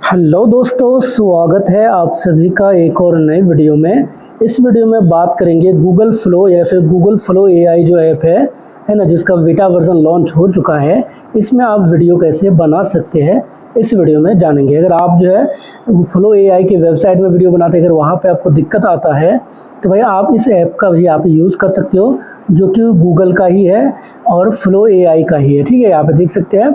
Hello दोस्तों, स्वागत है आप सभी का एक और नए वीडियो में। इस वीडियो में बात करेंगे गूगल फ्लो या फिर गूगल फ्लो एआई जो ऐप है ना, जिसका बीटा वर्जन लॉन्च हो चुका है। इसमें आप वीडियो कैसे बना सकते हैं इस वीडियो में जानेंगे। अगर आप जो है फ्लो एआई के वेबसाइट में वीडियो बनाते हैं, अगर वहाँ पे आपको दिक्कत आता है तो भाई आप इस ऐप का भी आप यूज़ कर सकते हो, जो कि गूगल का ही है और फ्लो एआई का ही है। ठीक है, यहाँ पे देख सकते हैं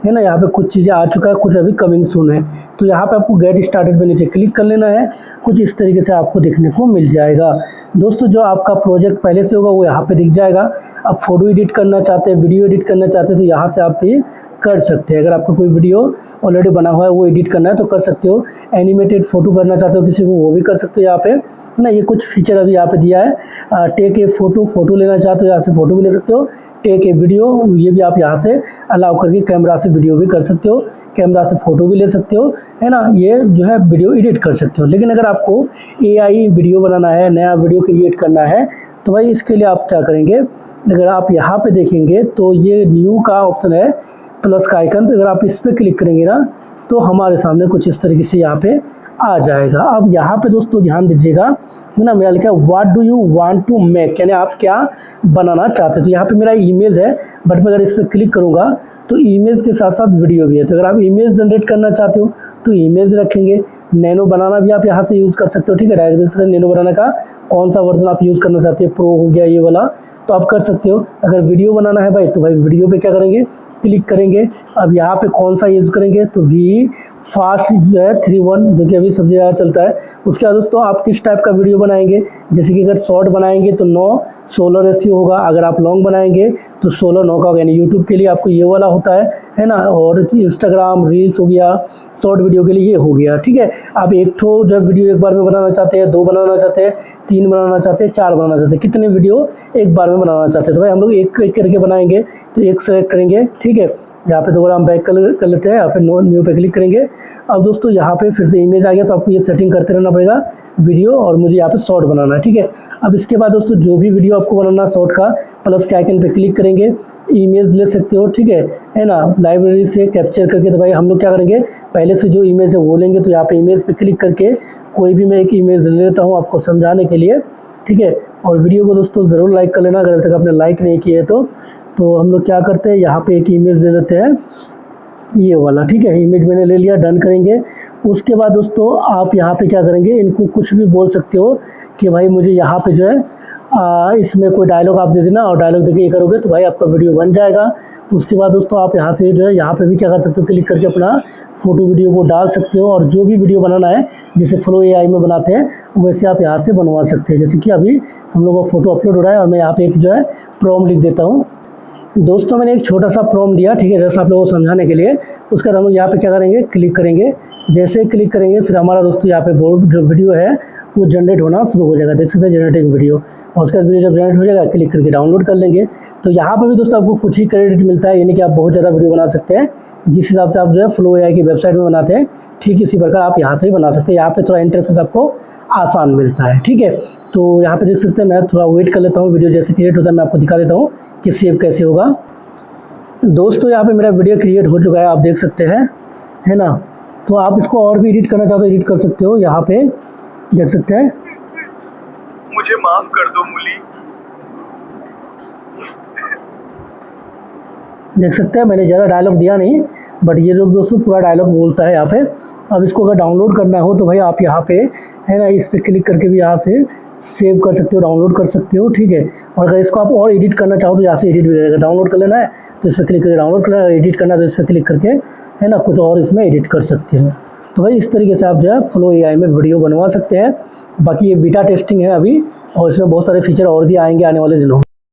है ना, यहाँ पे कुछ चीज़ें आ चुका है, कुछ अभी कमिंग सून है। तो यहाँ पे आपको गेट स्टार्टेड पे नीचे क्लिक कर लेना है। कुछ इस तरीके से आपको देखने को मिल जाएगा। दोस्तों, जो आपका प्रोजेक्ट पहले से होगा वो यहाँ पे दिख जाएगा। आप फोटो एडिट करना चाहते हैं, वीडियो एडिट करना चाहते हैं तो यहाँ से आप भी कर सकते हैं। अगर आपका कोई वीडियो ऑलरेडी बना हुआ है वो एडिट करना है तो कर सकते हो। एनिमेटेड फोटो करना चाहते हो किसी को, वो भी कर सकते हो यहाँ पे, है ना। ये कुछ फीचर अभी यहाँ पे दिया है। टेक ए फोटो लेना चाहते हो यहाँ से फोटो भी ले सकते हो। टेक ए वीडियो, ये भी आप यहाँ से अलाउ करके कैमरा से वीडियो भी कर सकते हो, कैमरा से फोटो भी ले सकते हो, है ना। ये जो है वीडियो एडिट कर सकते हो। लेकिन अगर आपको एआई वीडियो बनाना है, नया वीडियो क्रिएट करना है तो भाई इसके लिए आप क्या करेंगे, अगर आप यहाँ पे देखेंगे तो ये न्यू का ऑप्शन है, प्लस का आइकन। तो अगर आप इस पर क्लिक करेंगे ना तो हमारे सामने कुछ इस तरीके से यहाँ पे आ जाएगा। अब यहाँ पे दोस्तों ध्यान दीजिएगा, है ना, मेरा लिखा है what do you want to make, यानी आप क्या बनाना चाहते हो। तो यहाँ पे मेरा इमेज है, बट मैं अगर इस पर क्लिक करूँगा तो इमेज के साथ साथ वीडियो भी है। तो अगर आप इमेज जनरेट करना चाहते हो तो इमेज रखेंगे। नैनो बनाना भी आप यहाँ से यूज़ कर सकते हो। ठीक है, डायरेक्ट से नैनो बनाने का कौन सा वर्जन आप यूज़ करना चाहते हैं, प्रो हो गया ये वाला, तो आप कर सकते हो। अगर वीडियो बनाना है भाई तो भाई वीडियो पे क्या करेंगे, क्लिक करेंगे। अब यहाँ पे कौन सा यूज़ करेंगे तो वी फास्ट जो है 3.1 जो कि अभी सबसे ज़्यादा चलता है। उसके बाद दोस्तों आप किस टाइप का वीडियो बनाएंगे, जैसे कि अगर शॉर्ट बनाएंगे तो 9:16 रेशियो होगा। अगर आप लॉन्ग बनाएंगे तो 16:9 का होगा। यानी यूट्यूब के लिए आपको ये वाला होता है ना, और इंस्टाग्राम रील्स हो गया, शॉर्ट वीडियो के लिए ये हो गया। ठीक है, आप एक ठो जो वीडियो एक बार में बनाना चाहते हैं, 2 बनाना चाहते हैं, 3 बनाना चाहते हैं, 4 बनाना चाहते हैं, कितने वीडियो एक बार में बनाना चाहते हैं तो भाई हम लोग एक एक करके बनाएंगे। तो एक सेलेक्ट करेंगे। ठीक है, यहाँ पे दोबारा हम बैक कर लेते हैं, यहाँ पे न्यू पे क्लिक करेंगे। अब दोस्तों यहाँ पे फिर से इमेज आ गया, तो आपको ये सेटिंग करते रहना पड़ेगा वीडियो, और मुझे यहाँ पे शॉर्ट बनाना है। ठीक है, अब इसके बाद दोस्तों जो भी वीडियो आपको बनाना शॉर्ट का, प्लस के आइकन पे क्लिक करेंगे, इमेज ले सकते हो। ठीक है ना, लाइब्रेरी से कैप्चर करके। तो भाई हम लोग क्या करेंगे, पहले से जो इमेज है वो लेंगे। तो यहाँ पे इमेज पे क्लिक करके कोई भी मैं एक इमेज ले लेता हूँ आपको समझाने के लिए। ठीक है, और वीडियो को दोस्तों ज़रूर लाइक कर लेना अगर अभी तक आपने लाइक नहीं किया है तो हम लोग क्या करते हैं, यहाँ पे एक इमेज ले लेते हैं ये वाला। ठीक है, इमेज मैंने ले लिया, डन करेंगे। उसके बाद दोस्तों आप यहाँ पे क्या करेंगे, इनको कुछ भी बोल सकते हो कि भाई मुझे यहाँ पे जो है इसमें कोई डायलॉग आप दे देना, और डायलॉग देके ये करोगे तो भाई आपका वीडियो बन जाएगा। उसके बाद दोस्तों आप यहाँ से जो है यहाँ पे भी क्या कर सकते हो, क्लिक करके अपना फोटो वीडियो को डाल सकते हो। और जो भी वीडियो बनाना है जैसे फ्लो एआई में बनाते हैं वैसे आप यहाँ से बनवा सकते हैं। जैसे कि अभी हम लोग का फोटो अपलोड हो रहा है और मैं यहाँ पे एक जो है प्रॉम्प्ट लिख देता हूँ। दोस्तों मैंने एक छोटा सा प्रॉम्प्ट दिया, ठीक है, जैसा आप लोगों को समझाने के लिए। उसके बाद हम लोग यहाँ पे क्या करेंगे, क्लिक करेंगे। जैसे ही क्लिक करेंगे फिर हमारा दोस्तों यहाँ पे बोर्ड जो वीडियो है वो जनरेट होना शुरू हो जाएगा। देख सकते हैं जनरेटिंग वीडियो, और उसके बाद वीडियो जब जनरेट हो जाएगा क्लिक करके डाउनलोड कर लेंगे। तो यहाँ पर भी दोस्तों आपको कुछ ही क्रेडिट मिलता है, यानी कि आप बहुत ज़्यादा वीडियो बना सकते हैं। जिस हिसाब से आप जो है फ्लो एआई की वेबसाइट में बनाते हैं ठीक इसी प्रकार आप यहाँ से भी बना सकते हैं। यहाँ पे थोड़ा इंटरफेस आपको आसान मिलता है। ठीक है, तो यहाँ पे देख सकते हैं, मैं थोड़ा वेट कर लेता हूँ, वीडियो जैसे क्रिएट होता है मैं आपको दिखा देता हूँ कि सेव कैसे होगा। दोस्तों यहाँ पे मेरा वीडियो क्रिएट हो चुका है, आप देख सकते हैं, है ना। तो आप इसको और भी एडिट करना चाहते हो एडिट कर सकते हो। यहाँ पे देख सकते हैं, मुझे माफ कर दो मूली। देख सकते हैं मैंने ज़्यादा डायलॉग दिया नहीं, बट ये लोग दोस्तों पूरा डायलॉग बोलता है यहाँ पे। अब इसको अगर डाउनलोड करना हो तो भाई आप यहाँ पे, है ना, इस पर क्लिक करके भी यहाँ से सेव कर सकते हो, डाउनलोड कर सकते हो। ठीक है, और अगर इसको आप और एडिट करना चाहो तो यहाँ से एडिट भी करेगा। डाउनलोड कर लेना है तो इस पर क्लिक करके डाउनलोड कर लेना है, एडिट करना है तो इस पर क्लिक करके, है ना, कुछ और इसमें एडिट कर सकते हैं। तो भाई इस तरीके से आप जो है फ्लो एआई में वीडियो बनवा सकते हैं। बाकी ये बीटा टेस्टिंग है अभी, और इसमें बहुत सारे फीचर और भी आएंगे आने वाले दिनों में।